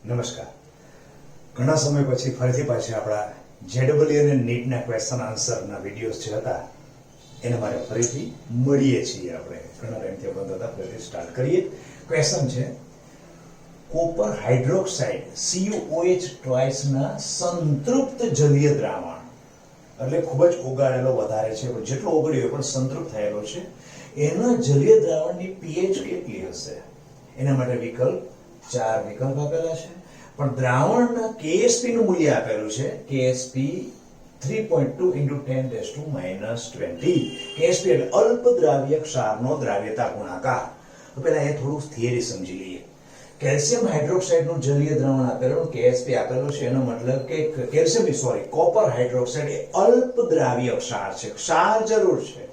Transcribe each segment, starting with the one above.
નમસ્કાર. ઘણા સમય પછી ફરીથી પાછી આપણા જેડબલ્યુ અને નીટના ક્વેશ્ચન આન્સરના વિડીયોઝ જે હતા એને મારે ફરીથી મળીએ છીએ. આપણે ઘણા ટાઈમથી બંધ હતા, ફરીથી સ્ટાર્ટ કરીએ. ક્વેશ્ચન છે કોપર હાઇડ્રોક્સાઇડ CuOH ટ્વાઇસના સંતૃપ્ત જલીય દ્રાવણ, એટલે ખૂબ જ ઓગાળેલો વધારે છે, પણ જેટલો ઓગળ્યો પણ સંતૃપ્ત થયેલો છે, એના જલીય દ્રાવણની pH કેટલી હશે? એના માટે વિકલ્પ 4 વિકલ્પ આપેલા છે, પણ દ્રાવણના KSP નું મૂલ્ય આપેલું છે KSP 3.2 × 10⁻20. KSP એટલે અલ્પ દ્રાવ્ય ક્ષારનો દ્રાવ્યતા ગુણાકાર. તો પહેલા એ થોડું થિયરી સમજી લઈએ. કેલ્શિયમ હાઇડ્રોક્સાઇડ નું જલીય દ્રાવણ આપેલું, KSP આપેલું છે, એનો મતલબ કે કોપર હાઇડ્રોક્સાઇડ એ અલ્પ દ્રાવ્ય ક્ષાર છે. ક્ષાર જરૂર છે,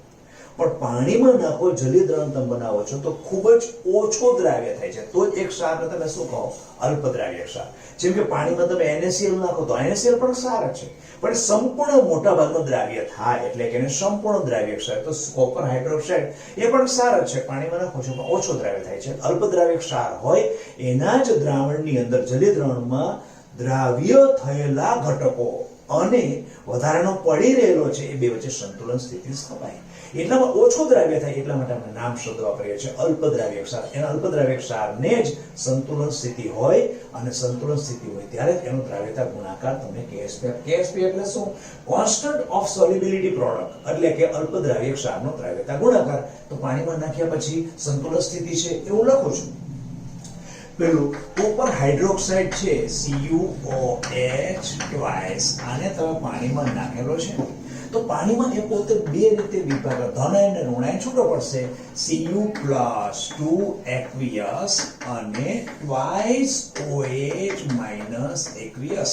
પણ પાણીમાં નાખો જલીય દ્રાવણ તમે બનાવો છો તો ખૂબ જ ઓછો દ્રાવ્ય થાય છે, તો જ એક ક્ષારને તમે શું કહો? અલ્પ દ્રાવ્ય ક્ષાર. જેમ કે પાણીમાં તમે NaCl નાખો તો NaCl પણ ક્ષાર જ છે, પણ સંપૂર્ણ મોટા ભાગનું દ્રાવ્ય થાય એટલે કે એને સંપૂર્ણ દ્રાવ્ય ક્ષાર. તો કોપર હાઇડ્રોક્સાઇડ એ પણ ક્ષાર જ છે, પાણીમાં નાખો છો પણ ઓછો દ્રાવ્ય થાય છે. અલ્પ દ્રાવ્ય ક્ષાર હોય એના જ દ્રાવણની અંદર જલીય દ્રાવણમાં દ્રાવ્ય થયેલા ઘટકો અને વધારાનો પડી રહેલો છે એ બે વચ્ચે સંતુલન સ્થિતિ સ્થપાય. એટલામાં ઓછો દ્રાવ્ય થાય એટલા માટે આપણે નામ શબ્દ વાપરીએ છીએ અલ્પ દ્રાવ્ય ક્ષાર. એના અલ્પ દ્રાવ્ય ક્ષારને જ સંતુલન સ્થિતિ હોય, અને સંતુલન સ્થિતિ હોય ત્યારે એનો દ્રાવ્યતા ગુણાકાર તમને KSP. KSP એટલે શું? કોન્સ્ટન્ટ ઓફ સોલ્યુબિલિટી પ્રોડક્ટ, એટલે કે અલ્પ દ્રાવ્ય ક્ષારનો દ્રાવ્યતા ગુણાકાર. તો પાણીમાં નાખ્યા પછી સંતુલન સ્થિતિ છે એવું લખું છું. પેલું કોપર હાઇડ્રોક્સાઇડ છે CuOH ટ્વાઇસ, આને તમે પાણીમાં નાખેલો છે તો પાણીમાં એ પોતે બે રીતે વિભાગ, ધન અને ઋણાયન છૂટો પડશે. Cu+2 aqueous અને ટ્વાઇસ OH- aqueous.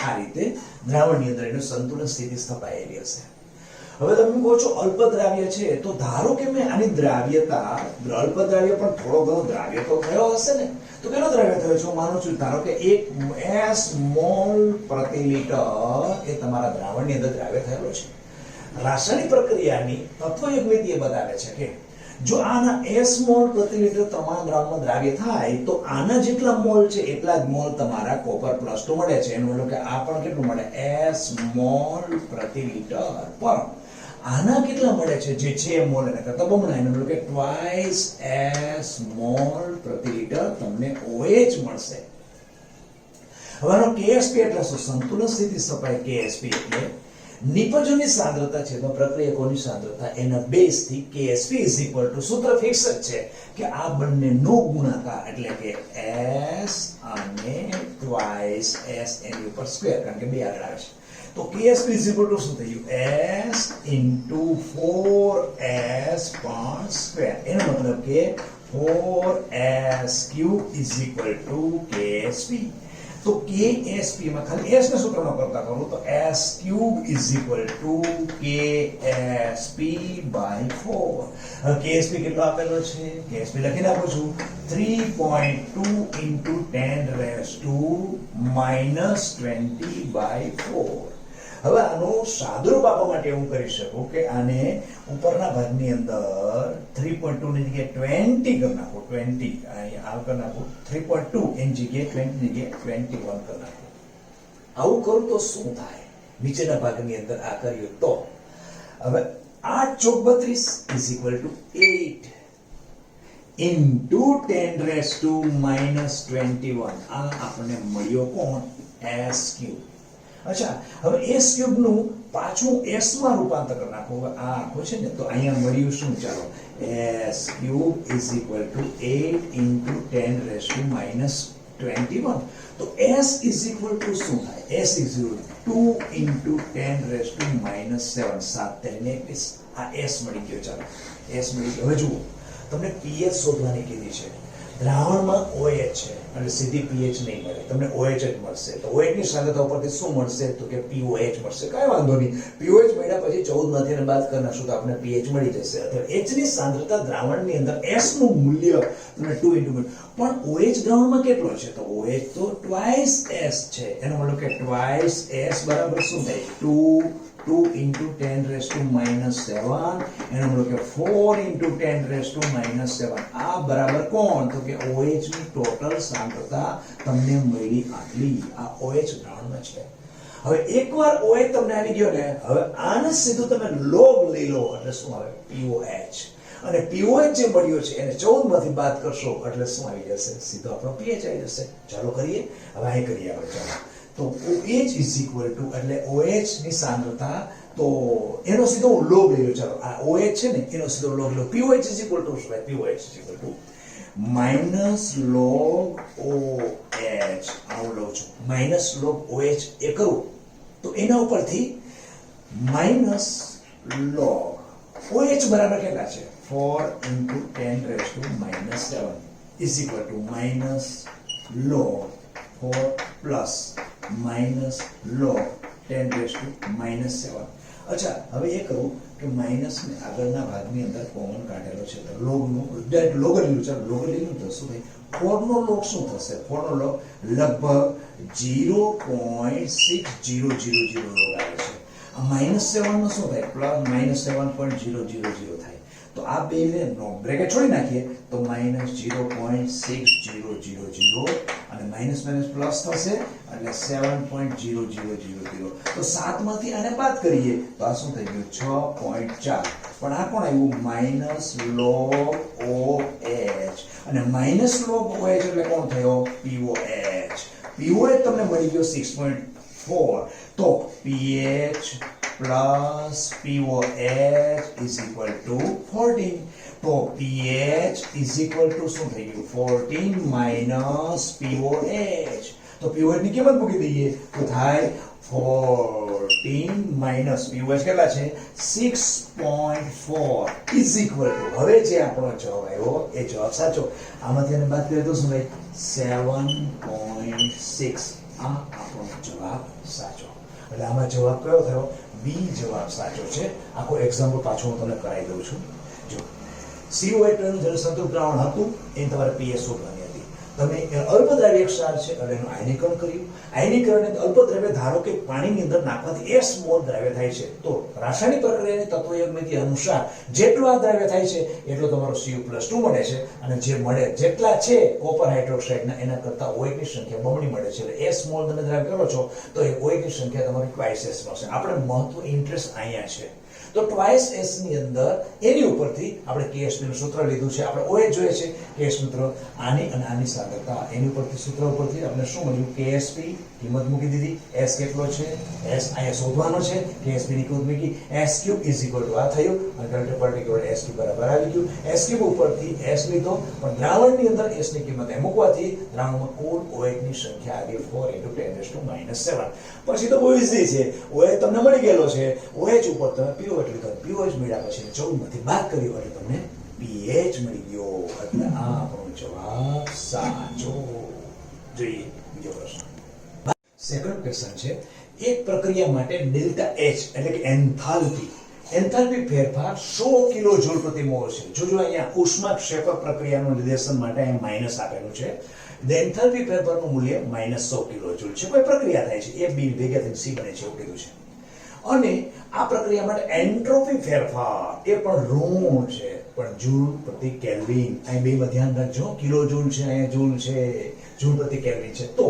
આ રીતે દ્રાવણની અંદર એનું સંતુલન સ્થિતિ સ્થપાયેલી હશે. હવે તમે કહો છો અલ્પ દ્રાવ્ય છે, તો ધારો કે મેં આની દ્રાવ્યતા, અલ્પ દ્રાવ્ય પણ થોડો ઘણો દ્રાવ્ય તો થયો હશે ને, તો કેટલો દ્રાવ્ય થયો છે હું માનું છું. ધારો કે 1 mol પ્રતિ લિટર એ તમારા દ્રાવણની અંદર દ્રાવ્ય થયેલો છે. રાસાયણિક પ્રક્રિયાની તત્વયુગ્મિતિ એ બતાવે છે કે જો આના S મોલ પ્રતિ લિટર તમારા દ્રાવણમાં દ્રાવ્ય થાય તો આના જેટલા મોલ છે એટલા જ મોલ તમારા કોપર +2 મળે છે. એનું મતલબ કે આ પણ કેટલું મળે? S મોલ પ્રતિ લિટર. પણ આના કેટલા મળે છે? જે છે મોલ એને કરતા બમણા, એનું મતલબ કે ટ્વાઇસ S મોલ પ્રતિ લિટર તમને OH મળશે. હવે આનો KSP એટલે શું? સંતુલન સ્થિતિ સ્થપાય. KSP એટલે નિપજોની સાંદ્રતા છે તો પ્રક્રિયકોની સાંદ્રતા, એના બેઝ થી KSP સૂત્ર ફિક્સ જ છે કે આ બંનેનો ગુણાકાર, એટલે કે S અને ટ્વાઇસ S એની ઉપર સ્ક્વેર, કારણ કે બે આગળ આવે છે. તો KSP શું થયું? S × 4s² એનો મતલબ કે 4s³ KSP. તો KSP માં ખાલી S ને સૂત્રનો કરતા કરું તો S³ KSP/4. KSP કેટલો આપેલો છે? KSP લખી નાખું છું 3.2 × 10⁻20/4. હવે આનું સાદુરૂપ આપવા માટે હું કરી શકું કે આને ઉપરના ભાગની અંદર 3.2 ની જગ્યાએ 20 કરી નાખો. 20 અહીંયા આ કરી નાખો. 3.2 એની જગ્યાએ 20 ની જગ્યાએ 21 કરી નાખો. આવું કરું તો શું થાય? નીચેના ભાગની અંદર આ કર્યું તો હવે 8 × 32 = 8 × 10⁻21. આ આપણને મળ્યો કોણ? S³. અચ્છા, હવે S³ નું પાછું S માં રૂપાંતર કરી નાખો. હવે આ આખો છે ને, તો અહીંયા મળ્યું શું? ચાલો, S³ = 8 × 10⁻21. તો S = શું થાય? S = 2 × 10⁻7. 7 × 21. આ S મળી ગયો. ચાલો, S મળી ગયો. હવે જુઓ, તમને pH શોધવાની કીધી છે. દ્રાવણમાં OH છે એટલે સીધી pH નહીં મળે, તમને OH જ મળશે. તો OH ની સાંદ્રતા ઉપરથી શું મળશે? તો કે POH મળશે. કાંઈ વાંધો નહીં, POH મળ્યા પછી 14 માંથી એને બાદ કરી નાખશું તો આપણે pH મળી જશે. અથવા H ની સાંદ્રતા દ્રાવણની અંદર S નું મૂલ્ય તમને 2 × પણ OH દ્રાવણમાં કેટલો છે? તો OH તો ટ્વાઇસ S છે. એનો મતલબ કે ટ્વાઇસ S બરાબર શું થાય? 2 × 10⁻7. એનો મતલબ કે 4 × 10⁻7. આ બરાબર કોણ? તો કે OH ની ટોટલ સાંદ્રતા સાંદ્રતા તમને મળી આટલી. આ OH દ્રાવણમાં છે. હવે એકવાર OH તમને આવી ગયો ને, હવે આને સીધું તમે લોગ લઈ લો એટલે શું આવે? POH. અને POH જે મળ્યો છે એને 14 માંથી બાદ કરશો એટલે શું આવી જશે? સીધો આપણો pH આવી જશે. ચાલો કરીએ. હવે અહીં કરીએ આપણે. ચાલો તો OH ઇઝ ઇક્વલ ટુ એટલે OH ની સાંદ્રતા, તો એનો સીધો હું લોગ લઈ લો. ચાલો આ OH છે ને એનો સીધો લોગ લો. POH ઇઝ ઇક્વલ ટુ શું? POH is equal to minus log OH. આવું લઉં છું. માઇનસ લોગ OH એ કરું તો એના ઉપરથી માઇનસ લોગ OH બરાબર કેટલા છે? 4 into 10 raised to minus 7 is equal to minus log 4 plus minus log 10 raised to minus 7. અચ્છા, હવે એ કહું કે માઇનસ ને આગળના ભાગની અંદર કોમન કાઢેલો છે તો લોગનું લોગ લીધું. ચાલો લોગ લીધું તો શું થાય? 4 નો લોગ શું થશે? 4 નો લોગ લગભગ 0.6000 લોગ આવે છે. માઇનસ 7 નો શું થાય? પ્લસ માઇનસ 7.000 થાય. તો આ બે ને બ્રેકેટ છોડી નાખીએ તો માઇનસ 0.6000 અને માઇનસ માઇનસ પ્લસ થશે એટલે 7.0000. તો 7 માંથી આને બાદ કરીએ તો આ શું થઈ ગયું? 6.4. પણ આ કોણ આવ્યું? Minus log OH. અને માઇનસ લોગ OH એટલે કોણ થયો? POH. POH તમને મળી ગયો 6.4. તો pH plus POH is equal to 14. તો pH is equal to શું થઈ ગયું? 14 minus POH. તો POH ની કિંમત મૂકી દઈએ તો થાય 14 minus POH કેટલા છે? 6.4 is equal to, હવે જે આપણો જવાબ આવ્યો એ જવાબ સાચો. આમાંથી એને બાદ કરીએ તો શું થાય? 7.6. આ આપણો જવાબ સાચો. એટલે આમાં જવાબ કયો થયો? બી જવાબ સાચો છે. આખો એક્ઝામ્પલ પાછું હું તમને કરાવી દઉં છું. જો COH નું જે સંતૃપ્ત દ્રાવણ હતું એ તમારે પીએચ શોધવાની હતી. તમે અલ્પદ્રાવ્ય ક્ષાર છે એટલે એનું આયનીકરણ કર્યું. આયનીકરણને અલ્પદ્રાવ્ય ધારો કે પાણીની અંદર નાખવાથી S મોલ દ્રાવ્ય થાય છે. તો રાસાયણિક પ્રક્રિયાની તત્વયજ્ઞિતિ અનુસાર જેટલો આ દ્રાવ્ય થાય છે એટલો તમારો Cu+2 મળે છે. અને જે મળે જેટલા છે કોપર હાઇડ્રોક્સાઇડના એના કરતા OH ની સંખ્યા બમણી મળે છે. એટલે S મોલ તમે દ્રાવ્ય કરો છો તો એ OH ની સંખ્યા તમારી twice S મળશે. આપણે મહત્વ ઇન્ટરેસ્ટ અહીંયા છે. તો twice S ની અંદર એની ઉપરથી આપણે KSP નું સૂત્ર લીધું છે. આપણે OH જોઈએ છે KSP સૂત્ર આની અને આની સાંદ્રતા, એની ઉપરથી સૂત્ર ઉપરથી આપણે શું મળ્યું? KSP કિંમત મૂકી દીધી. S કેટલો છે? S અહીંયા શોધવાનો છે. KSP ની કિંમત મૂકી. S3 is equal to આ થયું અને કરંટ પર્ટિક્યુલર S3 બરાબર આવી ગયું. S3 ઉપરથી S લીધો પણ દ્રાવણની અંદર S ની કિંમત એ મૂકવાથી દ્રાવણમાં કુલ OH ની સંખ્યા આવી 4 × 10⁻⁷ પછી તો બહુ ઈઝી છે. OH તમને મળી ગયેલો છે. OH ઉપર તમે POH લીધો. POH મળ્યા પછી 14 માંથી બાદ કર્યો એટલે તમને pH મળી ગયો. એટલે આ આપણો જવાબ સાચો. જોઈએ બીજો પ્રશ્ન. સેકન્ડ ક્વેશ્ચન છે, એક પ્રક્રિયા માટે ડેલ્ટા H એટલે કે એન્થાલ્પી ફેરફાર 100 કિલોજૂલ પ્રતિ મોલ છે. જોજો અહીંયા ઉષ્માક્ષેપક પ્રક્રિયાનું નિર્દેશન માટે અહીં માઈનસ આપેલું છે. એન્થાલ્પી ફેરફારનું મૂલ્ય -100 કિલોજૂલ છે. કોઈ પ્રક્રિયા થાય છે એ બી ભેગા થઈને સી બને છે એવું કીધું છે. અને આ પ્રક્રિયા માટે એન્ટ્રોપી ફેરફાર એ પણ ઋણ છે, પણ જૂલ પ્રતિ કેલ્વિન. અહીં બેમાં ધ્યાન રાખજો, કિલોજૂલ છે અહીંયા જૂલ છે, જૂલ પ્રતિ કેલ્વિન છે. તો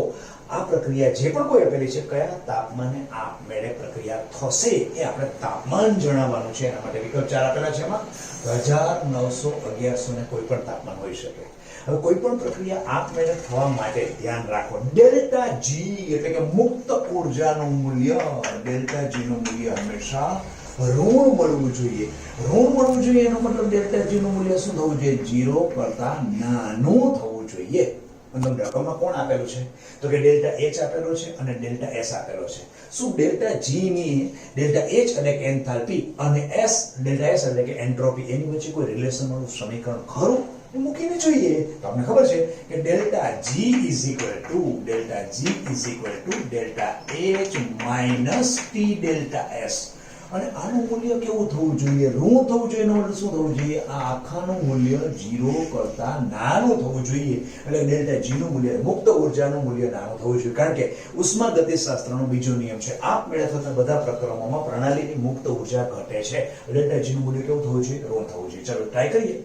આ પ્રક્રિયા જે પણ કોઈ આપેલી છે કયા તાપમાને આપમેળે પ્રક્રિયા થશે એ આપણે તાપમાન જણાવવાનું છે. એના માટે વિકલ્પ 4 આપેલા છે. એમાં 1900 1100 ને કોઈ પણ તાપમાન હોઈ શકે. હવે કોઈ પણ પ્રક્રિયા આપમેળે થવા માટે ધ્યાન રાખો ડેલ્ટા જી એટલે કે મુક્ત ઊર્જાનું મૂલ્ય, ડેલ્ટા જી નું મૂલ્ય હંમેશા ઋણ મળવું જોઈએ. ઋણ મળવું જોઈએ એનો મતલબ ડેલ્ટા જી નું મૂલ્ય શું થવું જોઈએ? 0 કરતા નાનું થવું જોઈએ. તમને રકમમાં કોણ આપેલું છે? તો કે ડેલ્ટા H આપેલો છે અને ડેલ્ટા S આપેલો છે. શું ડેલ્ટા G ની ડેલ્ટા H એટલે કે એન્થાલ્પી અને S ડેલ્ટા S એટલે કે એન્ટ્રોપી એની વચ્ચે કોઈ રિલેશન વાળું સમીકરણ ખરું? એ મૂકીને જોઈએ તો તમને ખબર છે કે delta G is equal to delta H minus T delta S. અને આનું મૂલ્ય કેવું થવું જોઈએ? ઋણ થવું જોઈએ. એનો મતલબ શું થવું જોઈએ? આ આખાનું મૂલ્ય 0 કરતા નાનું થવું જોઈએ. એટલે ડેલ્ટા G નું મૂલ્ય, મુક્ત ઊર્જાનું મૂલ્ય નાનું થવું જોઈએ. કારણ કે ઉષ્મા ગતિશાસ્ત્રનો બીજો નિયમ છે, આપમેળે થતા બધા પ્રક્રમોમાં પ્રણાલીની મુક્ત ઊર્જા ઘટે છે. ડેલ્ટા G નું મૂલ્ય કેવું થવું જોઈએ? ઋણ થવું જોઈએ. ચાલો ટ્રાય કરીએ.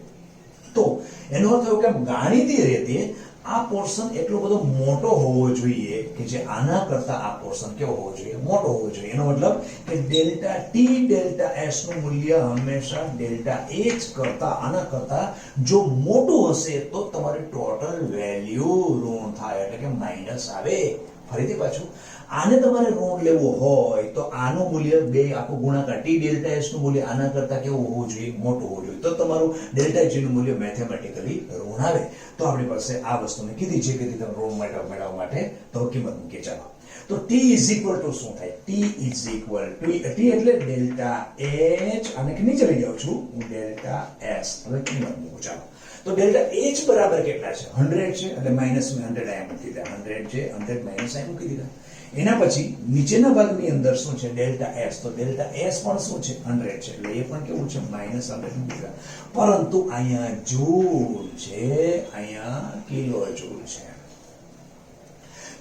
તો એનો અર્થ એવો કે ગાણિતિક રીતે આ પોર્શન એટલો બધો મોટો હોવો જોઈએ કે જે આના કરતા આ પોર્શન કેવો હોવો જોઈએ, મોટો હોવો જોઈએ. એનો મતલબ કે ડેલ્ટા ટી ડેલ્ટા એસ નું મૂલ્ય હંમેશા ડેલ્ટા એચ કરતા આના કરતા જો મોટું હશે તો તમારી ટોટલ વેલ્યુ ઋણ થાય, એટલે કે માઈનસ આવે. ફરીથી પાછું, આને તમારે ઋણ લેવું હોય તો આનું મૂલ્ય બે આખો ગુણાકાર ટી ડેલ્ટા એસ નું મૂલ્ય આના કરતા કેવું હોવું જોઈએ, મોટું હોવું જોઈએ, તો તમારું ડેલ્ટા જી નું મૂલ્ય મેથેમેટિકલી ઋણ આવે. તો આપણી પાસે આ વસ્તુને કીધી છે કે તમે ઋણ મેળવવા માટે તો કિંમત મૂકીએ. ચાલો, તો t ઇઝ ઇક્વલ ટુ શું થાય? t is equal two t એટલે ડેલ્ટા h, અને નીચે લઈ જાઉં છું હું ડેલ્ટા s. હવે કિંમત મૂકું. ચાલો, તો ડેલ્ટા h બરાબર કેટલા છે? 100 છે, એટલે માઈનસ મેં 100 અહીંયા મૂકી દીધા. 100 છે, 100 માઈનસ અહીંયા મૂકી દીધા. એના પછી નીચેના ભાગની અંદર શું છે? Delta s. તો ડેલ્ટા s પણ શું છે? 100 છે, એટલે એ પણ કેવું છે? માઈનસ 100 મૂકી દીધા. પરંતુ અહીંયા જૂલ છે, અહીંયા કિલો જૂલ છે.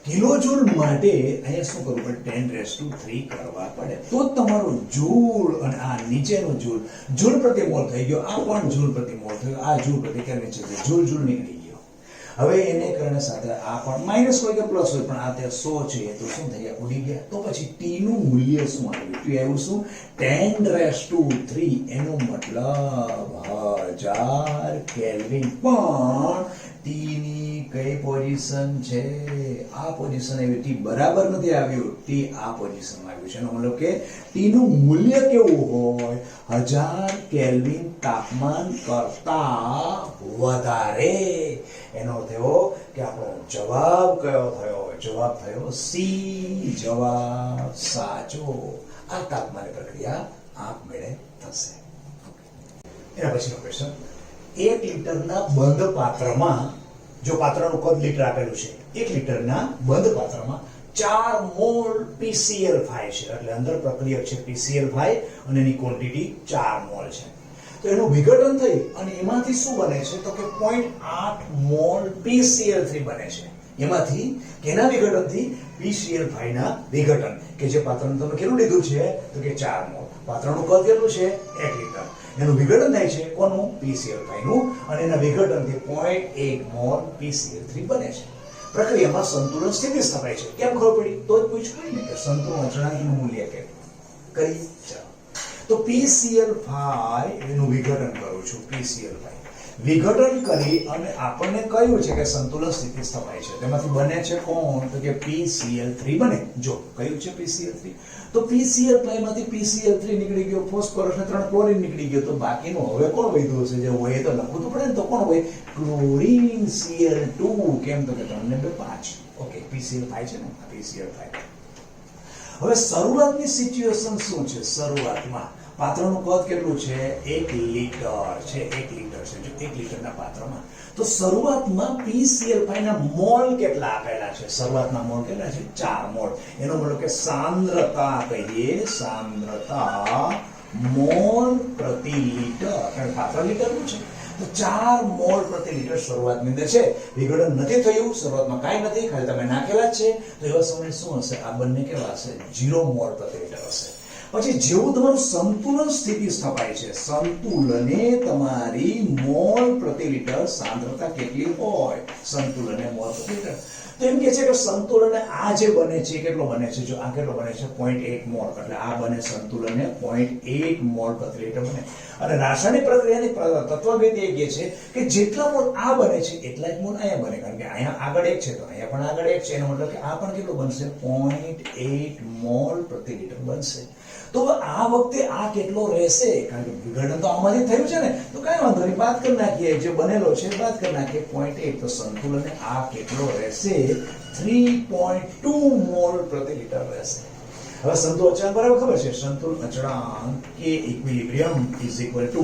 કિલો જૂલ માટે અહીંયા શું કરવું પડે? 10⁻³ કરવા પડે, તો તમારું જૂલ અને આ નીચેનું જૂલ, જૂલ પ્રતિ મોલ થઈ ગયો, આ પણ જૂલ પ્રતિ મોલ થયો, આ જૂલ પ્રતિ કેલ્વિન છે, જૂલ જૂલ નીકળી ગયો. હવે એને કારણે સાથે આ પણ માઈનસ હોય કે પ્લસ હોય, પણ આ તે 100 છે તો શું થઈ ગયા? ઉડી ગયા. તો પછી t નું મૂલ્ય શું આવ્યું? t આવ્યું શું? 10⁻³ એનો મતલબ 1000 કેલ્વિન. પણ t ની કઈ પોઝિશન છે? આ પોઝિશન આવી. t બરાબર નથી આવ્યું, t આ પોઝિશનમાં આવ્યું છે. એનો મતલબ કે t નું મૂલ્ય કેવું હોય? 1000 કેલ્વિન તાપમાન કરતા વધારે. એનો અર્થ એવો કે આપણો જવાબ કયો થયો? જવાબ થયો સી, જવાબ સાચો. આ તાપમાન પ્રક્રિયા આપમેળે થશે. એના પછીનો ક્વેશ્ચન, 1 લીટરના બંધ પાત્રમાં, જો પાત્રનું કદ લીટર આપેલું છે, 1 લીટરના બંધ પાત્રમાં 4 મોલ PCl5 છે, એટલે અંદર પ્રક્રિયક છે PCl5 અને એની ક્વોન્ટિટી 4 મોલ છે. તો એનું વિઘટન થઈ અને એમાંથી શું બને છે? તો કે 0.8 મોલ PCl3 બને છે. એમાંથી કેના વિઘટનથી? PCl5 ના વિઘટન, કે જે પાત્રનું તમે કેટલું લીધું છે? તો કે 4 મોલ. પાત્રનું કદ કેટલું છે? 1 લીટર. એનું વિઘટન થાય છે કોનું? PCl5 નું, અને એના વિઘટનથી 0.8 મોલ PCl3 બને છે. પ્રક્રિયામાં સંતુલન સ્થિતિ સ્થપાય છે. કેમ ખબર પડી? તો જ પૂછ્યું ને કે સંતુલન અચળાંકનું મૂલ્ય કેટલું કરી. ચાલો, તો PCl5 એનું વિઘટન કરું છું. PCl5 વિઘટન કરી અને આપણને કહ્યું છે કે સંતુલન સ્થિતિ સ્થપાય છે. તેમાંથી બને છે કોણ? તો કે PCl3 બને. જો કયું છે PCl3? તો PCl5 માંથી PCl3 નીકળી ગયો, ફોસ્ફરસ ને 3 ક્લોરીન નીકળી ગયો, તો બાકીનું હવે કોણ વધ્યું હશે? જે હોય તો લખવું તો પડે ને. તો કોણ હોય? Chlorine Cl2. કેમ? તો કે 3 ને 2 5. ઓકે, PCl5 છે ને, આ PCl5. હવે શરૂઆતની સિચ્યુએશન શું છે? શરૂઆતમાં પાત્રનું કદ કેટલું છે? 1 લીટર છે. 1 લીટર છે. જો 1 લીટરના પાત્રમાં, તો શરૂઆતમાં PCl5 ના મોલ કેટલા આપેલા છે? શરૂઆતના મોલ કેટલા છે? 4 મોલ. એનો મતલબ કે સાંદ્રતા કહીએ, સાંદ્રતા મોલ પ્રતિ લીટર, કારણ પાત્ર લીટરનું છે. તો 4 મોલ પ્રતિ લીટર શરૂઆતની અંદર છે. વિઘટન નથી થયું, શરૂઆતમાં કાંઈ નથી, ખાલી તમે નાખેલા જ છે. તો એવા સમયે શું હશે? આ બંને કેવા હશે? 0 મોલ પ્રતિ લીટર હશે. પછી જેવું તમારું સંતુલન સ્થિતિ સ્થપાય છે, સંતુલને તમારી મોલ પ્રતિ લીટર સાંદ્રતા કેટલી હોય? સંતુલને મોલ પ્રતિ લીટર. તો એમ કે છે કે સંતુલને આ જે બને છે કેટલો બને છે? જો આ કેટલો બને છે? 0.8 મોલ. એટલે આ બને સંતુલને 0.8 મોલ પ્રતિ લીટર બને. અને રાસાયણિક પ્રક્રિયાની તત્વવેદ એ કહે છે કે જેટલા મોલ આ બને છે એટલા જ મોલ અહીંયા બને, કારણ કે અહીંયા આગળ 1 છે તો અહીંયા પણ આગળ 1 છે. એનો મતલબ કે આ પણ કેટલું બનશે? 0.8 મોલ પ્રતિ લીટર બનશે. તો આ વખતે આ કેટલો રહેશે? કારણ કે વિઘટન તો આમાંથી થયું છે ને, તો કાંઈ વાંધો નહીં, બાદ કરી નાખીએ. જે બનેલો છે બાદ કરી નાખીએ. 0.8. તો સંતુલને આ કેટલો રહેશે? 3.2 મોલ પ્રતિ લીટર રહેશે. હવે સંતુલન અચળાંક બરાબર ખબર છે? સંતુલન અચળાંક K equilibrium is equal to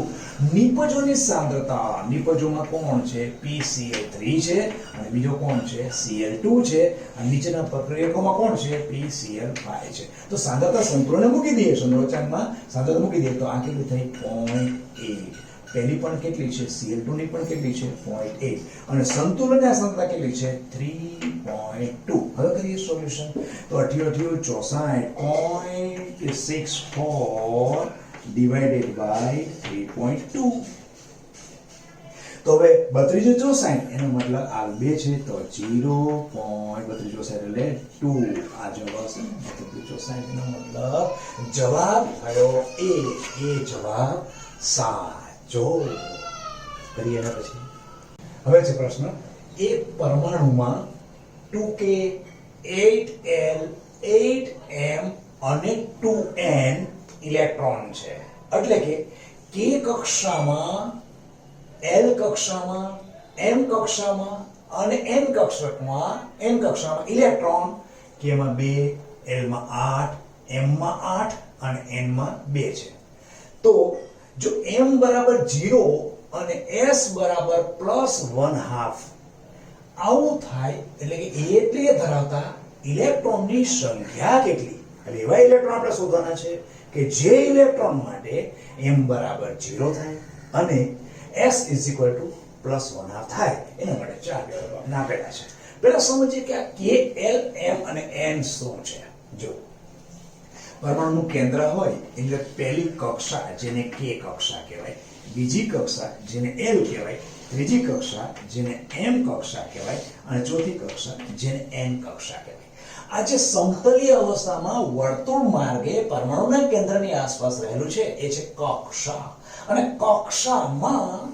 નિપજોની સાંદ્રતા. નિપજોમાં કોણ છે? PCl3 છે, અને બીજો કોણ છે? Cl2 છે, અને નીચેના પ્રક્રિયકોમાં કોણ છે? PCl5 છે. તો સાંદ્રતા સંતુલને મૂકી દઈએ, સંતુલન અચળાંકમાં સાંદ્રતા મૂકી દઈએ, તો આ કેટલી થઈ? 0.8. પહેલી પણ કેટલી છે? Cl2 ની પણ કેટલી છે? 0.8. અને સંતુલનની સાંદ્રતા કેટલી છે? 3.2. હવે કરીએ સોલ્યુશન. તો 88 64 ડિવાઇડેડ બાય 3.2. તો હવે 32 64 એનો મતલબ આ 2 છે તો 0.32 એટલે 2 આ જવાબ આવશે 32 64 એનો મતલબ જવાબ થયો એ જવાબ સાચો. કરીએ એના પછી હવે છે પ્રશ્ન એક પરમાણુમાં 2k 8l 8m અને 2n ઇલેક્ટ્રોન છે. એટલે કે k કક્ષામાં l કક્ષામાં m કક્ષામાં અને n કક્ષામાં ઇલેક્ટ્રોન k માં 2 l માં 8 m માં 8 અને n માં 2 છે. તો જો m બરાબર 0 અને s બરાબર +1/2 આવું થાય એટલે કે એટલે ધરાવતા ઇલેક્ટ્રોનની સંખ્યા કેટલી? એટલે એવા ઇલેક્ટ્રોન આપણે શોધવાના છે કે જે ઇલેક્ટ્રોન માટે m બરાબર 0 થાય અને s +1/2 થાય. એના માટે ચાર વિકલ્પો આપણે આપેલા છે. પહેલા સમજીએ કે આ k l m અને n શું છે. જો પરમાણુનું કેન્દ્ર હોય એટલે પહેલી કક્ષા જેને k કક્ષા કહેવાય, બીજી કક્ષા જેને l કહેવાય, ત્રીજી કક્ષા જેને m કક્ષા કહેવાય અને ચોથી કક્ષા જેને n કક્ષા કહેવાય. આ જે સમતલીય અવસ્થામાં વર્તુળ માર્ગે પરમાણુના કેન્દ્રની આસપાસ રહેલું છે એ છે કક્ષા. અને કક્ષામાં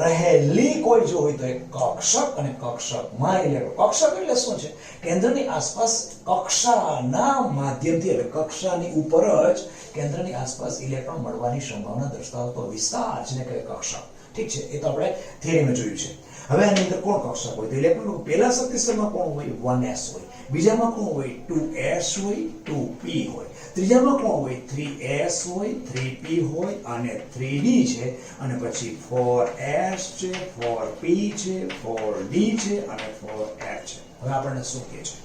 રહેલી કોઈ જો હોય તો એ કક્ષક અને કક્ષકમાં ઇલેક્ટ્રોન. કક્ષક એટલે શું છે? કેન્દ્રની આસપાસ કક્ષાના માધ્યમથી એટલે કક્ષાની ઉપર જ કેન્દ્રની આસપાસ ઇલેક્ટ્રોન મળવાની સંભાવના દર્શાવતો વિસ્તાર જેને કહેવાય કક્ષક. ઠીક છે, એ તો આપણે થિયરીમાં જોયું છે. હવે આની અંદર કોણ કક્ષક હોય? તો ઇલેક્ટ્રોન પહેલા શક્તિ સ્તરમાં કોણ હોય? 1s હોય. બીજામાં કોણ હોય? 2s હોય, 2p હોય. ત્રીજામાં કોણ હોય? 3s હોય, 3p હોય અને 3d છે અને પછી 4s છે, 4p છે, 4d છે અને 4f છે. હવે આપણને શું કહે છે?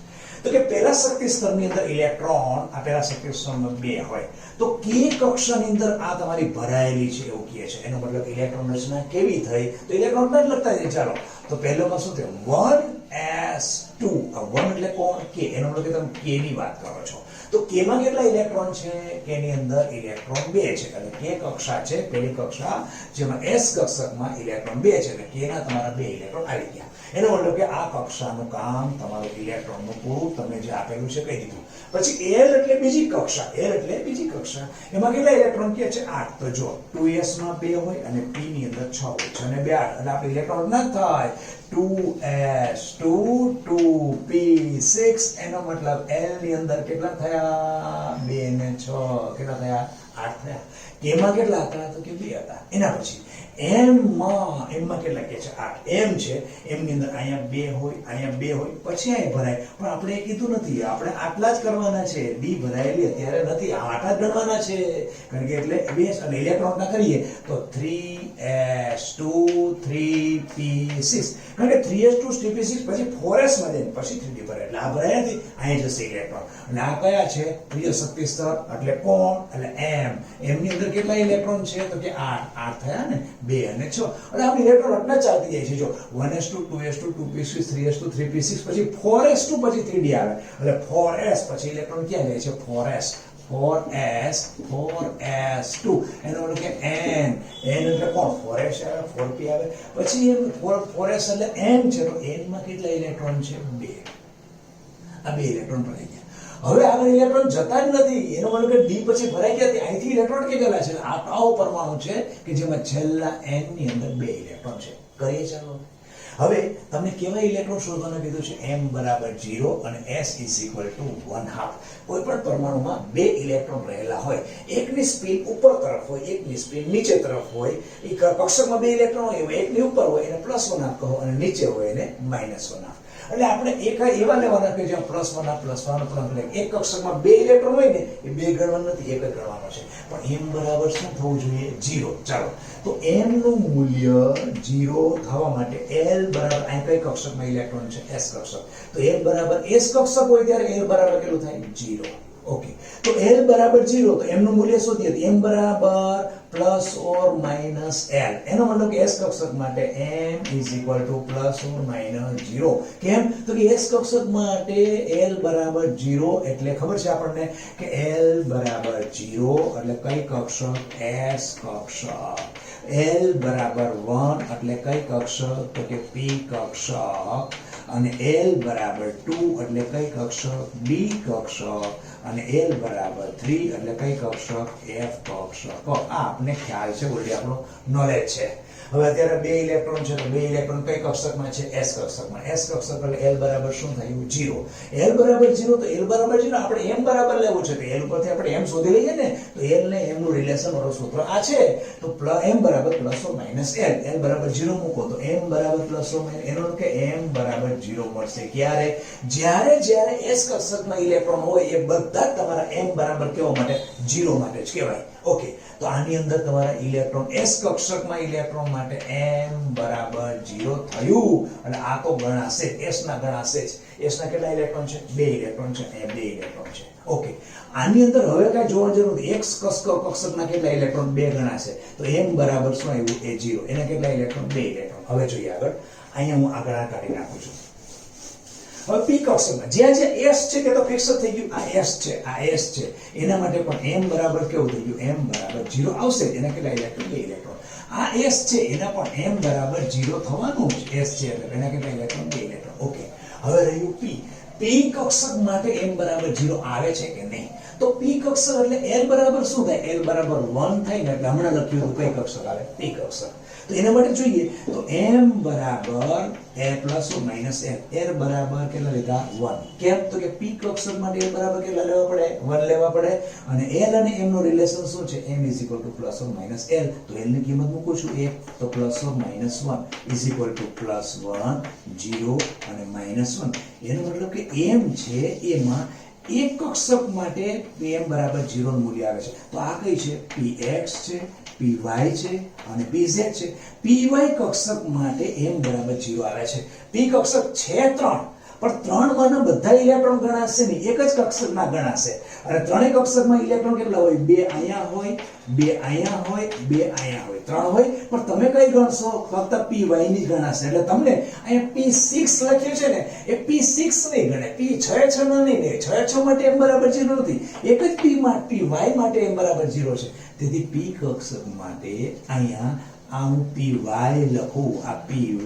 તો કે પહેલા શક્તિ સ્તરની અંદર ઇલેક્ટ્રોન આ પહેલા શક્તિ સ્તરમાં 2 હોય તો k કક્ષાની અંદર આ તમારી ભરાયેલી છે એવું કહે છે. એનો મતલબ ઇલેક્ટ્રોન રચના કેવી થઈ? તો ઇલેક્ટ્રોન પણ લખતા જઈએ. ચાલો તો પહેલામાં શું થયું? 1s2. આ 1 એટલે કોણ? k. એનો મતલબ કે તમે k ની વાત કરો છો. તો k માં કેટલા ઇલેક્ટ્રોન છે? k ની અંદર ઇલેક્ટ્રોન 2 છે. એટલે k કક્ષા છે પહેલી કક્ષા જેમાં s કક્ષકમાં ઇલેક્ટ્રોન 2 છે એટલે k ના તમારા 2 ઇલેક્ટ્રોન આવી ગયા. એનો મતલબ કે આ કક્ષાનું કામ તમારું ઇલેક્ટ્રોનનું પૂરું તમે જે આપેલું છે કહી દીધું. પછી l એટલે બીજી કક્ષા. l એટલે બીજી કક્ષા એમાં કેટલા ઇલેક્ટ્રોન કે છે? 8. તો જો 2s માં 2 હોય અને p ની અંદર 6 હોય. 6 ને 2 8 એટલે આપણે ઇલેક્ટ્રોન ના થાય 2s 2 2p 6. એનો મતલબ l ની અંદર કેટલા થયા? 2 ને 6 કેટલા થયા? 8 થયા. k માં કેટલા હતા? તો કે 2 હતા. એના પછી m માં કેટલા કે છે? 8. m છે m ની અંદર અહીંયા 2 હોય, અહીંયા 2 હોય, પછી અહીં ભરાય. પણ આપણે એ કીધું નથી, આપણે આટલા જ કરવાના છે. d ભરાયેલી અત્યારે નથી, આટલા જ ગણવાના છે. કારણ કે એટલે 2 અને ઇલેક્ટ્રોન ના કરીએ તો 3s2 3p6. કારણ કે 3s2 3p6 પછી 4s માં જઈને પછી 3d ભરાય એટલે આ ભરાય નથી, અહીં જશે ઇલેક્ટ્રોન. અને આ કયા છે? પ્રિય શક્તિ સ્તર એટલે કોણ? એટલે m ની અંદર કેટલા ઇલેક્ટ્રોન છે? તો કે 8 થયા ને, 2 અને 6. એટલે આપણે ઇલેક્ટ્રોન રચના ચાલતી જાય છે. જો 1s2 2s2 2p6 3s2 3p6 પછી 4s2 પછી 3d આવે એટલે 4s પછી ઇલેક્ટ્રોન ક્યાં જાય છે? 4s4s2. એનો મતલબ કે n એટલે કોણ? 4s આવે, 4p આવે, પછી 4s એટલે n છે તો n માં કેટલા ઇલેક્ટ્રોન છે? 2. આ 2 ઇલેક્ટ્રોન ભરાઈ ગયા. હવે આગળ ઇલેક્ટ્રોન જતા જ નથી. એનો મતલબ કે d પછી ભરાઈ ગયા. અહીંથી ઇલેક્ટ્રોન કેટલા છે? આવો પરમાણુ છે કે જેમાં છેલ્લા n ની અંદર 2 ઇલેક્ટ્રોન છે. કરીએ ચાલો. હવે તમને કેવા ઇલેક્ટ્રોન શોધવાનું કીધું છે? m બરાબર 0 અને s =1/2. કોઈ પણ પરમાણુમાં 2 ઇલેક્ટ્રોન રહેલા હોય, એકની સ્પિન ઉપર તરફ હોય, એકની સ્પિન નીચે તરફ હોય. એ કક્ષકમાં 2 ઇલેક્ટ્રોન હોય, એકની ઉપર હોય એને +1/2 કહો અને નીચે હોય એને -1/2. એટલે આપણે એક એવા લેવાના કે જ્યાં +1/2 એક કક્ષકમાં 2 ઇલેક્ટ્રોન હોય ને એ 2 ગણવાનું નથી, એક જ ગણવાનો છે. પણ m બરાબર શું થવું જોઈએ? 0. ચાલો તો m નું મૂલ્ય 0 થવા માટે l બરાબર અહીં કઈ કક્ષકમાં ઇલેક્ટ્રોન છે? s કક્ષક. તો l બરાબર s કક્ષક હોય ત્યારે l બરાબર કેટલું થાય? 0. ઓકે, તો l બરાબર 0 તો m નું મૂલ્ય શું થયું? m બરાબર +or-l. એનો મતલબ કે s કક્ષક માટે m +or-0. કેમ? તો કે s કક્ષક માટે l બરાબર 0 એટલે ખબર છે આપણને કે l બરાબર 0 એટલે કઈ કક્ષક? s કક્ષક. L બરાબર 1 એટલે કઈ કક્ષક? તો કે P કક્ષક. અને L બરાબર 2 એટલે કઈ કક્ષક? D કક્ષક. અને L બરાબર 3 એટલે કઈ કક્ષક? F કક્ષક. આ આપને ખ્યાલ છે, ઓલરેડી આપણો નોલેજ છે. હવે અત્યારે બે ઇલેક્ટ્રોન છે, તો બે ઇલેક્ટ્રોન કઈ કક્ષકમાં છે? S કક્ષકમાં. S કક્ષક એટલે L બરાબર શું થયું? 0. L બરાબર 0, તો L બરાબર 0 આપણે M બરાબર લેવું છે, તો L પરથી આપણે M શોધી લઈએ ને, તો L ને M નું રિલેશન વાળો સૂત્ર આ છે. તો M બરાબર plus or minus L. L બરાબર 0 મૂકો તો M બરાબર પ્લસ ઓર માઈનસ, એનો કે M બરાબર 0 મળશે. ક્યારે? જ્યારે S કક્ષકમાં ઇલેક્ટ્રોન હોય એ બધા જ તમારા M બરાબર કેવા માટે? 0 માટે જ કહેવાય. ઓકે, તો આની અંદર તમારા ઇલેક્ટ્રોન S કક્ષકમાં ઇલેક્ટ્રોન માટે M બરાબર 0 થયું. અને આ તો ગણાશે, S ના ગણાશે જ. S ના કેટલા ઇલેક્ટ્રોન છે? 2 ઇલેક્ટ્રોન છે. અહીંયા 2 ઇલેક્ટ્રોન છે. ઓકે, આની અંદર હવે કઈ જોવાની જરૂર નથી. X કક્ષકના કેટલા ઇલેક્ટ્રોન? 2 ગણાશે. તો M બરાબર શું આવ્યું? એ 0. એના કેટલા ઇલેક્ટ્રોન? 2 ઇલેક્ટ્રોન. હવે જોઈએ આગળ. અહીંયા હું આગળ આ કાઢી નાખું છું. હવે P કક્ષકમાં જ્યાં S છે તે તો ફિક્સ થઈ ગયું. આ S છે, આ S છે. એના માટે પણ M બરાબર કેવું થઈ ગયું? M બરાબર 0 આવશે. એના કેટલા ઇલેક્ટ્રોન? 2 ઇલેક્ટ્રોન. આ S છે, એના પણ M બરાબર 0 થવાનું જ. S છે એટલે એના કેટલા ઇલેક્ટ્રોન? 2 ઇલેક્ટ્રોન. ઓકે, હવે રહ્યું P. P કક્ષક માટે M બરાબર 0 આવે છે કે નહીં? તો P કક્ષક એટલે L બરાબર શું થાય? L બરાબર 1 થાય ને, એટલે હમણાં લખ્યું હતું કઈ કક્ષક આવે? P કક્ષક. તો એના માટે જોઈએ તો M બરાબર L plus or minus L. L બરાબર કેટલા લીધા? 1. કેમ? તો કે P કક્ષક માટે L બરાબર કેટલા લેવા પડે? 1 લેવા પડે. અને L અને M નું રિલેશન શું છે? M is equal two plus or minus L. તો L ની કિંમત મૂકું છું 1, તો plus or minus 1 is equal two plus 1, 0 અને માઈનસ 1. એનો મતલબ કે M છે એમાં એક કક્ષક માટે M બરાબર 0 નું મૂલ્ય આવે છે. તો આ કઈ છે? Px છે, Py છે અને Pz છે. Py કક્ષક માટે M બરાબર 0 આવે છે. P કક્ષક છે 3, પણ 3 માંના બધા ઇલેક્ટ્રોન ગણાશે નહીં, એક જ કક્ષકના ગણાશે. અને ત્રણેય કક્ષકમાં ઇલેક્ટ્રોન કેટલા હોય? 2 અહીંયા હોય, 2 અહીંયા હોય, 2 અહીંયા હોય, 3 હોય. પણ તમે કઈ ગણશો? ફક્ત Py ની ગણાશે. એટલે તમને અહીંયા P6 લખ્યું છે ને, એ P6 નહીં ગણે. P6 નો નહીં, 6 માટે M બરાબર 0 નથી. એક જ Py માટે M બરાબર 0 છે. તેથી P કક્ષક માટે અહીંયા આ હું Py લખું, આ Py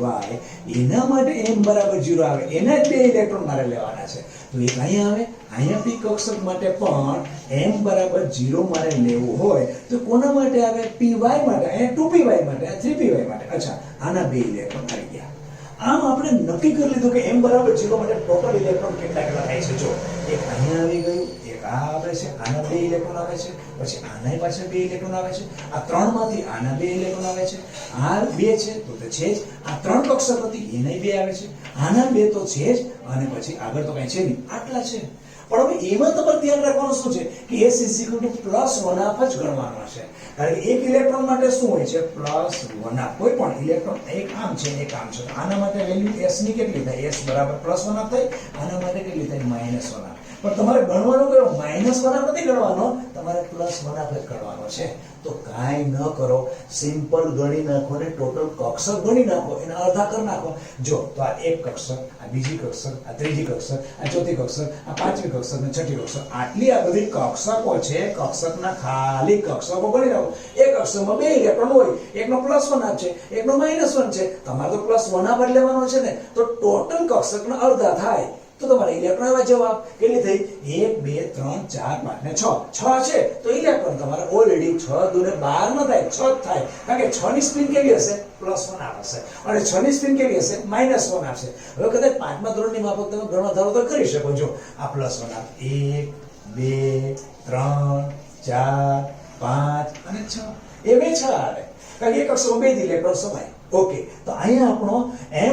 એના માટે M બરાબર 0 આવે. એના જ 2 ઇલેક્ટ્રોન મારે લેવાના છે. તો એક અહીંયા આવે, અહીંયા P કક્ષક માટે પણ M બરાબર 0 મારે લેવું હોય તો કોના માટે આવે? Py માટે. અહીંયા 2Py માટે, આ 3Py માટે. અચ્છા, આના 2 ઇલેક્ટ્રોન આવી ગયા. આમ આપણે નક્કી કરી લીધું કે M બરાબર 0 માટે ટોટલ ઇલેક્ટ્રોન કેટલા થાય છે. જો એક અહીંયા આવી ગયું, એક આ આવે છે, આના 2 ઇલેક્ટ્રોન આવે છે, પછી આના પાછળ 2 ઇલેક્ટ્રોન આવે છે, આ 3 માંથી આના 2 ઇલેક્ટ્રોન આવે છે, આ 2 છે તો છે જ, આ 3 કક્ષક હતી એના 2 આવે છે, આના 2 તો છે જ, અને પછી આગળ તો કઈ છે નહીં, આટલા છે. પણ હવે એમાં તમારે ધ્યાન રાખવાનું શું છે કે S + +1/2 જ ગણવાનો છે. કારણ કે એક ઇલેક્ટ્રોન માટે શું હોય છે? +1/2. કોઈ પણ ઇલેક્ટ્રોન એક આમ છે, એક આમ છે. આના માટે વેલ્યુ S ની કેટલી થાય? S બરાબર +1/2 થાય. આના માટે કેટલી થાય? -1/2. પણ તમારે ગણવાનું કયો? -1/2 નથી ગણવાનો, તમારે +1/2 જ ગણવાનો છે. તો કાઈ ન કરો, સિમ્પલ ગણી નાખો ને ટોટલ કક્ષક ગણી નાખો, એના અડધા કરી નાખો. જો તો આ એક કક્ષક, આ બીજી કક્ષક, આ ત્રીજી કક્ષક, આ ચોથી કક્ષક, આ પાંચમી કક્ષક ને છઠ્ઠી કક્ષક, આટલી આ બધી કક્ષકો છે. કક્ષકના ખાલી કક્ષકો ગણી નાખો. એક કક્ષકમાં 2 ઇલેક્ટ્રોન હોય, એકનો +1/2 છે, એકનો -1 છે. તમારે તો +1/2 લેવાનો છે ને, તો ટોટલ કક્ષકના અડધા થાય. તો તમારે ઇલેક્ટ્રોન એવા જવાબ કેટલી થઈ? 1 2 3 4 5 ને 6. 6 છે તો ઇલેક્ટ્રોન તમારે ઓલરેડી 6 દૂને 12 ન થાય, 6 જ થાય. કારણ કે 6 ની સ્પિન કેવી હશે? +1 આવશે. અને 6 ની સ્પિન કેવી હશે? -1 આવશે. હવે કદાચ 5મા ધોરણની માફક તમે ગણવા ધારો તો કરી શકો. જો આ +1 આવે, 1 2 3 4 5 અને 6. એ બે 6 આવે. કારણ કે એક કક્ષકમાં 2 ઇલેક્ટ્રોન સમાય. ઓકે, તો અહીંયા આપણો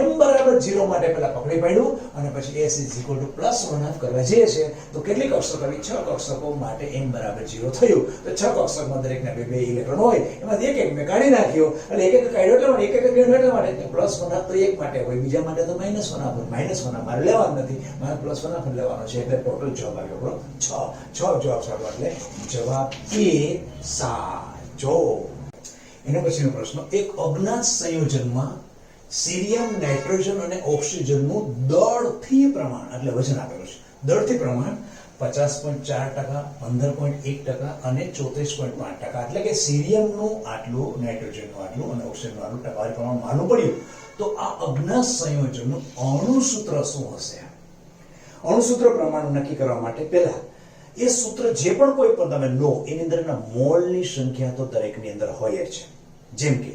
M બરાબર 0 માટે પહેલા પકડી પાડ્યું, અને પછી S = +1/2 કરવા જઈએ છે. તો કેટલી કક્ષકો આવી? 6 કક્ષકો માટે M બરાબર 0 થયું. તો 6 કક્ષકમાં દરેકના 2 ઇલેક્ટ્રોન હોય, એમાંથી એક મેં કાઢી નાખ્યો. એટલે એક કાઢ્યો એટલે એક ગણ્યો એટલા માટે +1/2 તો એક માટે હોય, બીજા માટે તો -1/2 મારે લેવાનું નથી, મારે +1/2 લેવાનો છે. એટલે ટોટલ જવાબ આવ્યો 6 જવાબ સાચો. એટલે જવાબ A સાચો. એના પછીનો પ્રશ્ન, એક અજ્ઞાત સંયોજનમાં સીરિયમ, નાઇટ્રોજન અને ઓક્સિજનનું દળથી પ્રમાણ, એટલે વજન આપેલું છે, દળથી પ્રમાણ 50.4%, 15.1% અને 34.5%. એટલે કે સીરિયમનું આટલું, નાઇટ્રોજનનું આટલું અને ઓક્સિજનનું આટલું ટકાવારી પ્રમાણ માલુમ પડ્યું. તો આ અજ્ઞાત સંયોજનનું અણુસૂત્ર શું હશે? અણુસૂત્ર પ્રમાણ નક્કી કરવા માટે પહેલા એ સૂત્ર જે પણ કોઈ પણ તમે લો એની અંદરના મોલની સંખ્યા તો દરેકની અંદર હોય જ છે. જેમ કે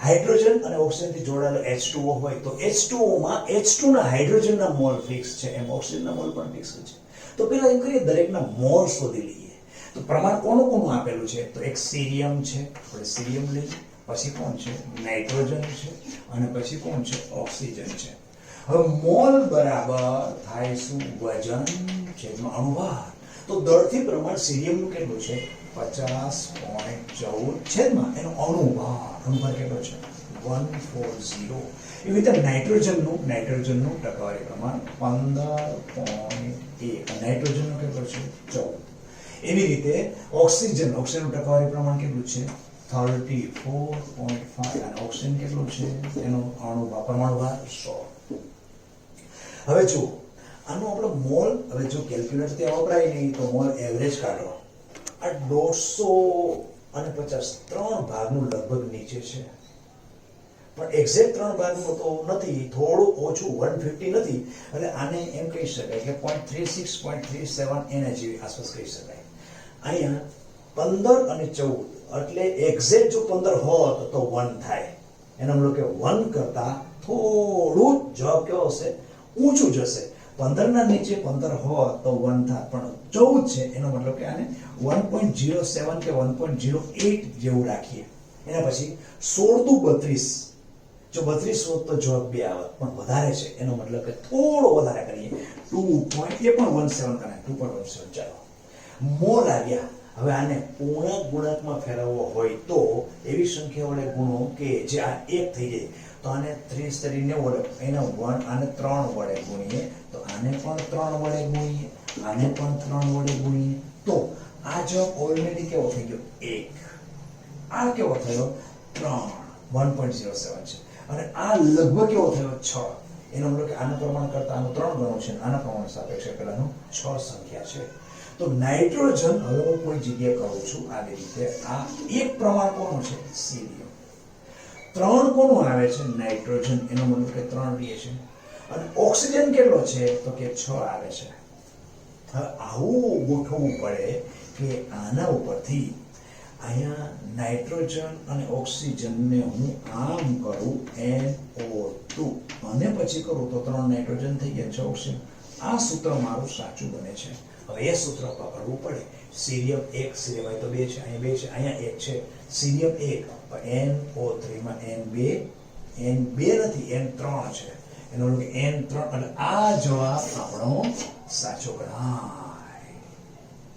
હાઇડ્રોજન અને ઓક્સિજનથી જોડાયેલો H2O હોય તો H2O માં H2 ના હાઇડ્રોજનના મોલ ફિક્સ છે, એમ ઓક્સિજનના મોલ પણ ફિક્સ છે. તો પહેલા એમ કરીએ દરેકના મોલ શોધી લઈએ. તો પ્રમાણ કોનું કોનું આપેલું છે? તો એક સીરિયમ છે, આપણે સીરિયમ લઈએ. પછી કોણ છે? નાઇટ્રોજન છે. અને પછી કોણ છે? ઓક્સિજન છે. હવે મોલ બરાબર થાય શું? વજન છેદમાં અણુભાર. તો દળથી પ્રમાણ સીરિયમનું કેટલું છે? 50.14 છેદમાં એનો અણુભાર. અણુભાર કેટલો છે? 140. એવી રીતે નાઇટ્રોજનનું ટકાવારી પ્રમાણ 15.1. નાઇટ્રોજનનું કેટલું છે? 14. એવી રીતે ઓક્સિજનનું ટકાવારી પ્રમાણ કેટલું છે? 34.5. અને ઓક્સિજન કેટલું છે? એનો અણુભાર, પરમાણુભાર 100. હવે જુઓ, આનો આપણો મોલ, હવે જો કેલ્ક્યુલેટર ત્યાં વપરાય નહીં તો મોલ એવરેજ કાઢો. આ 150 ત્રણ ભાગનું લગભગ નીચે છે, પણ એક્ઝેક્ટ 3 ભાગનું તો નથી, થોડું ઓછું 150 નથી. એટલે આને એમ કહી શકાય કે 0.36 0.37 એના જેવી આસપાસ કહી શકાય. અહીંયા 15 અને 14 એટલે એક્ઝેક્ટ જો 15 હોત તો 1 થાય. એનો મતલબ કે 1 કરતા થોડું જવાબ કેવો હશે? ઊંચું જશે. 15 ના નીચે 15 હોત તો 1 થાય, પણ 14 છે એનો મતલબ કે આને 1.07 કે 1.08 જેવું રાખીએ. એના પછી 16 દુ 32, જો 32 હોત તો જવાબ 2 આવત, પણ વધારે છે એનો મતલબ કે થોડો વધારે કરીએ 2.17 કરે, 2.17. ચાલો, મોલ આવ્યા. હવે આને પૂર્ણાંક ગુણાંકમાં ફેરવવો હોય તો એવી સંખ્યા વડે ગુણો કે જે આ 1 થઈ જાય. તો આને 30 તરીને વડે એના 1, આને 3 વડે ગુણીએ તો આને પણ 3 વડે ગુણીએ, આને પણ 3 વડે ગુણીએ તો આ જવાબ ઓલરેડી કેવો થઈ ગયો? 1. આ કેવો થયો? 3, 1.07 છે. અને આ લગભગ કેવો થયો? 6. એનો મતલબ કે આના પ્રમાણ કરતા આનું 3 ગણું છે, આના પ્રમાણ સાપેક્ષે પેલાનું 6 સંખ્યા છે. તો નાઇટ્રોજન, હવે હું કોઈ જગ્યાએ કરું છું આવી રીતે, આ એક પ્રમાણ કોનું છે? સીરિયમ. 3 કોનું આવે છે? નાઇટ્રોજન. એનો મતલબ કે 3 રહે છે. અને ઓક્સિજન કેટલો છે? તો કે 6 આવે છે. હવે આવું ગોઠવવું પડે કે આના ઉપરથી અહીંયા નાઇટ્રોજન અને ઓક્સિજનને હું આમ કરું NO2 અને પછી કરું તો 3 નાઇટ્રોજન થઈ ગયા, 6 ઓક્સિજન. આ સૂત્ર મારું સાચું બને છે. હવે એ સૂત્ર પકડવું પડે. સીરિયમ 1, સીરિયમ તો 2 છે, અહીંયા 2 છે, અહીંયા 1 છે. સીરિયમ 1, NO3 માં N2 નથી, N3 છે. એનો મતલબ N3, એટલે આ જવાબ આપણો સાચો ગણાય.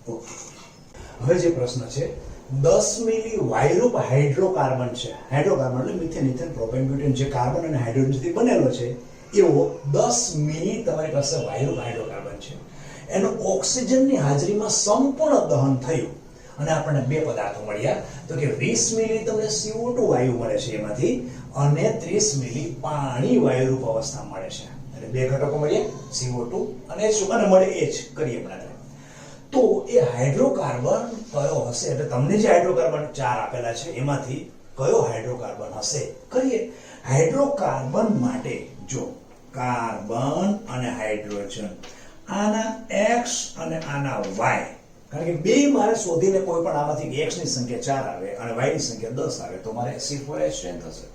ઓકે, હવે જે પ્રશ્ન છે, 10 મિલી વાયુરૂપ હાઇડ્રોકાર્બન છે. હાઇડ્રોકાર્બન એટલે મિથેન, ઇથેન, પ્રોપેન, બ્યુટેન, જે કાર્બન અને હાઇડ્રોજનથી બનેલો છે એવો 10 મિલી તમારી પાસે વાયુરૂપ હાઇડ્રોકાર્બન છે. એનો ઓક્સિજનની હાજરીમાં સંપૂર્ણ દહન થયું અને આપણને 2 પદાર્થો મળ્યા. તો કે 20 મિલી તમને CO2 વાયુ મળે છે એમાંથી, અને 30 મિલી પાણી વાયુરૂપ અવસ્થા મળે છે. એટલે 2 ઘટકો મળ્યા, CO2 અને H2, અને મળે H કરીએ આપણે. તો એ હાઇડ્રોકાર્બન કયો હશે? એટલે તમને જે હાઇડ્રોકાર્બન 4 આપેલા છે એમાંથી કયો હાઇડ્રોકાર્બન હશે કરીએ. હાઇડ્રોકાર્બન માટે જો કાર્બન અને હાઇડ્રોજન, આના x અને આના y, કારણ કે બે મારે શોધીને કોઈ પણ આમાંથી x ની સંખ્યા 4 આવે અને y ની સંખ્યા 10 આવે તો મારે C4H થશે.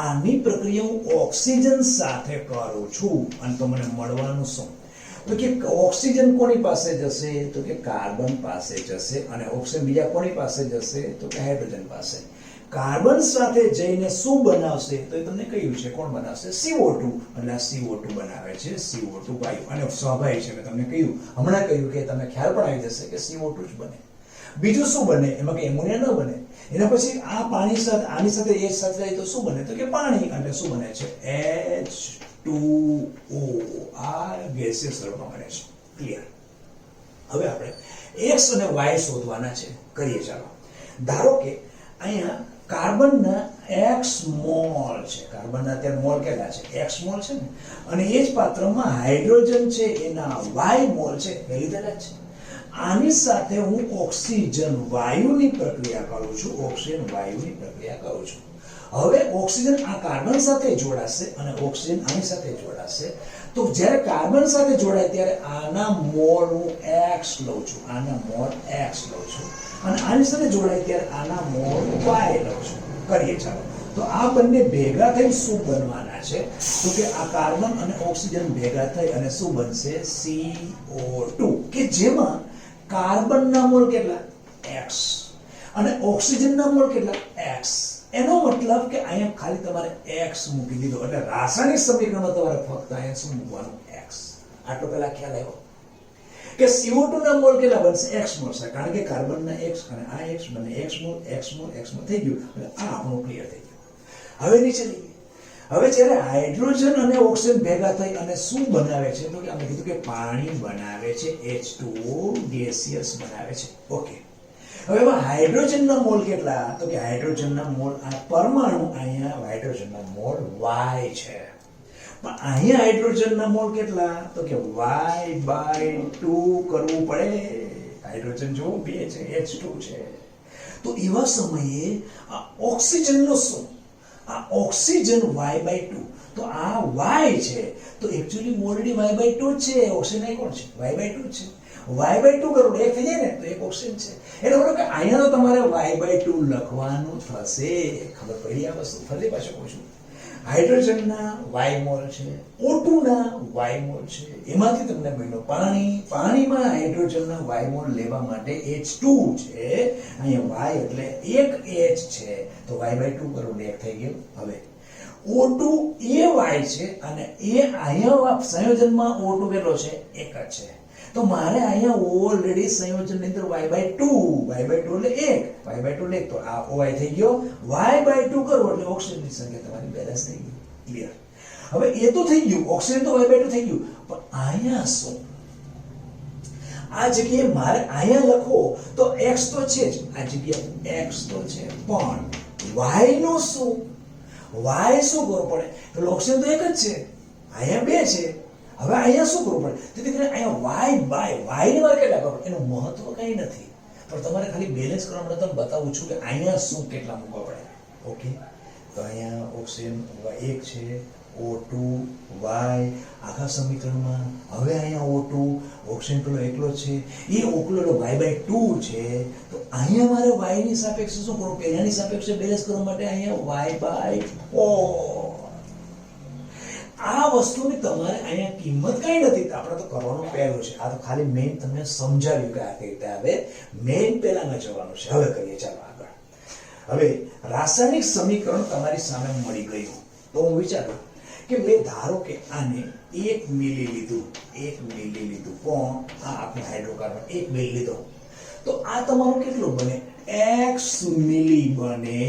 આની પ્રક્રિયા હું ઓક્સિજન સાથે કરું છું અને તો મને મળવાનું શું? તો કે ઓક્સિજન કોની પાસે જશે? તો કે કાર્બન પાસે જશે. અને ઓક્સિજન બીજા કોની પાસે જશે? તો કે હાઇડ્રોજન પાસે. કાર્બન સાથે જઈને શું બનાવશે? તો એ તમને કહ્યું છે, કોણ બનાવશે? CO2. એટલે આ CO2 બનાવે છે, CO2 વાયુ. અને સ્વાભાવિક છે, મેં તમને કહ્યું, હમણાં કહ્યું કે તમને ખ્યાલ પણ આવી જશે કે CO2 જ બને. બીજું શું બને? એમાં કે એમોનિયા ન બને. એના પછી આ પાણી સાથે, આની સાથે H સાથે જાય તો શું બને? તો કે પાણી. એટલે શું બને છે? H2O. આ ગેસિયસ સ્વરૂપમાં બને છે. ક્લિયર? હવે આપણે x અને y શોધવાના છે. કરીએ ચાલો. ધારો કે અહીંયા કાર્બનના x મોલ છે, કાર્બનના અત્યારે મોલ કેટલા છે, x મોલ છે ને, અને એ જ પાત્રમાં હાઇડ્રોજન છે એના y મોલ છે, એ લીધેલા છે. આની સાથે હું ઓક્સિજન વાયુની પ્રક્રિયા કરું છું, ઓક્સિજન વાયુની પ્રક્રિયા કરું છું. હવે ઓક્સિજન આ કાર્બન સાથે જોડાશે અને ઓક્સિજન આની સાથે જોડાશે. તો જ્યારે કાર્બન સાથે જોડાય ત્યારે આના મોલ હું x લઉં છું, આના મોલ x લઉં છું, અને આની સાથે જોડાય ત્યારે આના મોલ y લઉં છું. કરીએ ચાલો. તો આ બંને ભેગા થઈ શું બનવાના છે? તો કે આ કાર્બન અને ઓક્સિજન ભેગા થઈ અને શું બનશે? CO2, કે જેમાં કાર્બનના મોલ કેટલા? x અને ઓક્સિજનના મોલ કેટલા? x. એનો મતલબ કે અહીંયા ખાલી તમારે x મૂકી દીધો એટલે રાસાયણિક સમીકરણમાં તમારે ફક્ત અહીંયા શું મૂકવાનું? x. આટલો પહેલા ખ્યાલ આવ્યો કે CO2 ના મોલ કેટલા બનશે? x મોલ છે, કારણ કે કાર્બનના x અને આ x બંને x મોલ થઈ ગયું એટલે આ આપણું ક્લિયર થઈ ગયું. હવે નીચે લઈએ. હવે જ્યારે હાઇડ્રોજન અને ઓક્સિજન ભેગા થઈ અને શું બનાવે છે? તો કે આપણે કીધું કે પાણી બનાવે છે, H2O ગેસિયસ બનાવે છે. ઓકે. હવે એમાં હાઇડ્રોજનના મોલ કેટલા? તો કે હાઇડ્રોજનના મોલ, આ પરમાણુ અહીંયા હાઇડ્રોજનના મોલ y છે, પણ અહીંયા હાઇડ્રોજનના મોલ કેટલા? તો કે y/2 કરવું પડે. હાઇડ્રોજન જો 2 છે, H2 છે. તો એવા સમયે આ ઓક્સિજનનો શું? આ ઓક્સિજન y/2, તો આ y છે તો એક્ચ્યુઅલી ઓલરેડી y/2 જ છે. ઓક્સિજન અહીં કોણ છે? y/2 છે. y/2 કરો એક થઈ જાય ને તો એક ઓક્સિજન છે. એટલે બોલો કે અહીંયા તો તમારે y/2 લખવાનું થશે. ખબર પડી આ વસ્તુ? ફરી પાછું કહું છું. હાઇડ્રોજનના y મોલ છે, O2 ના y મોલ છે, એમાંથી તમને મળ્યો પાણી. પાણીમાં હાઇડ્રોજનના y મોલ લેવા માટે H2 છે, અહીંયા y એટલે એક H છે તો y/2 કરો એક થઈ ગયું. હવે O2 એ y છે અને એ અહીંયા સંયોજનમાં O2 કેટલો છે? એક જ છે. તો મારે અહીંયા ઓલરેડી સંયોજનની અંદર y/2 એટલે 1 y/2 લે તો આ OI થઈ ગયો. y/2 કરો એટલે ઓક્સિજનની સંખ્યા તમારી બેલેન્સ થઈ ગઈ. ક્લિયર? હવે એ તો થઈ ગયું, ઓક્સિજન તો y/2 થઈ ગયું, પણ અહીંયા શું? આ જગ્યાએ મારે અહીંયા લખો તો x તો છે જ, આ જગ્યાએ x તો છે, પણ y નો શું? y શું કરવું પડે? એટલે ઓક્સિજન તો એક જ છે, અહીંયા 2 છે. હવે અહીંયા શું કરવું પડે? તેથી કરીને અહીંયા y ને મારે કેટલા કરવું? એનું મહત્વ કઈ નથી, પણ તમારે ખાલી બેલેન્સ કરવા માટે તમને બતાવું છું કે અહીંયા શું કેટલા મૂકવા પડે. ઓકે. તો અહીંયા ઓક્સિજન 1 છે, O2 y આખા સમીકરણમાં. હવે અહીંયા O2 ઓક્સિજન પેલો એકલો છે, એ એકલો y/2 છે. તો અહીંયા મારે y ની સાપેક્ષે શું કરવું? પેલાની સાપેક્ષે બેલેન્સ કરવા માટે અહીંયા y/4. આ વસ્તુની તમારે અહીંયા કિંમત કઈ નથી, આપણે તો કરવાનું પહેલું છે. આ તો ખાલી મેઇન તમને સમજાવ્યું કે આ કઈ રીતે. હવે મેઇન પહેલામાં જવાનું છે. હવે કરીએ ચાલો આગળ. હવે રાસાયણિક સમીકરણ તમારી સામે મળી ગયું. તો હું વિચારું કે મેં ધારો કે આને 1 મિલી લીધું, કોણ? આ આપણો હાઇડ્રોકાર્બન 1 મિલી લીધો, તો આ તમારું કેટલું બને? x મિલી બને,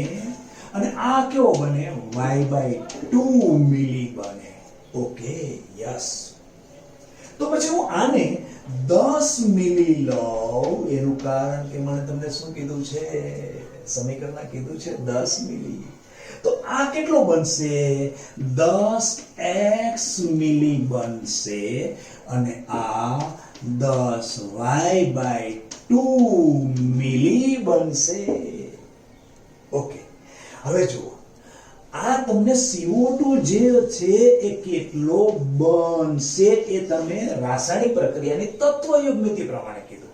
અને આ કેવો બને? y/2 મિલી બને. Okay, yes. તો પછી હું આને 10 મિલી લઉં, એનું કારણ કે મને તમને શું કીધું છે? સમીકરણમાં કીધું છે 10 મિલી. તો આ કેટલો બનશે? 10x મિલી બનશે, અને આ 10y/2 મિલી બનશે. ઓકે. હવે જુઓ, આ તમને CO2 જે છે એ કેટલો બનશે એ તમે રાસાયણિક પ્રક્રિયાની તત્વયુગ્મિતિ પ્રમાણે કીધું,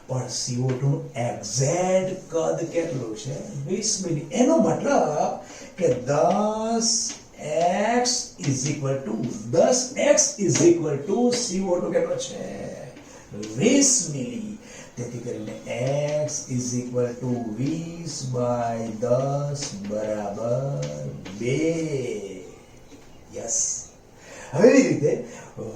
પણ CO2 નું એક્ઝેક્ટ કદ કેટલું છે? 20 મિલી. એનો મતલબ કે 10x CO2 કેટલો છે? 20 મિલી. તેથી કરીને x = 20/10 = 2. યસ. હવે એવી રીતે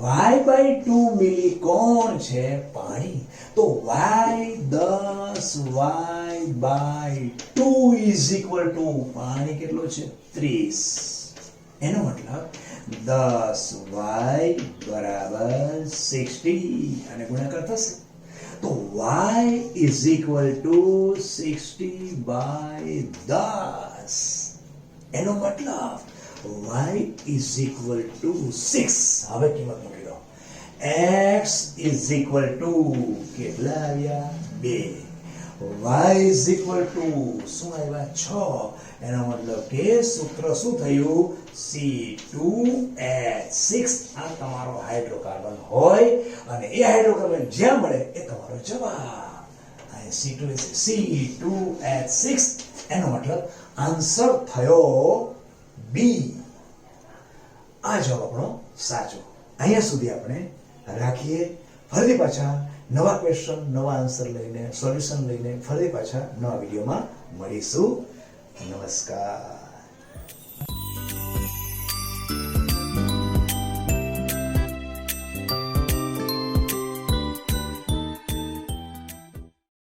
y/2 મિલી કોણ છે? પાણી. તો y10y/2 પાણી કેટલો છે? 30. એનો મતલબ 10y = 60 અને ગુણાકાર થશે તો y = 60/10. માઇનસ, એનો મતલબ y is equal to 6. હવે કિંમત મૂકી દો. x is equal to કેટલા આવ્યા? 2. y is equal to શું આવ્યા? 6. એનો મતલબ કે સૂત્ર શું થયું? C2H6. આ તમારો હાઇડ્રોકાર્બન હોય અને એ હાઇડ્રોકાર્બન જ્યાં મળે એ તમારો જવાબ. અહીં C2H6. એનો મતલબ આન્સર થયો બી. આ જવાબ આપણો સાચો. અહીંયા સુધી આપણે રાખીએ. ફરી પાછા નવા ક્વેશ્ચન, નવા આન્સર લઈને, સોલ્યુશન લઈને ફરી પાછા નવા વિડીયોમાં મળીશું. નમસ્કાર.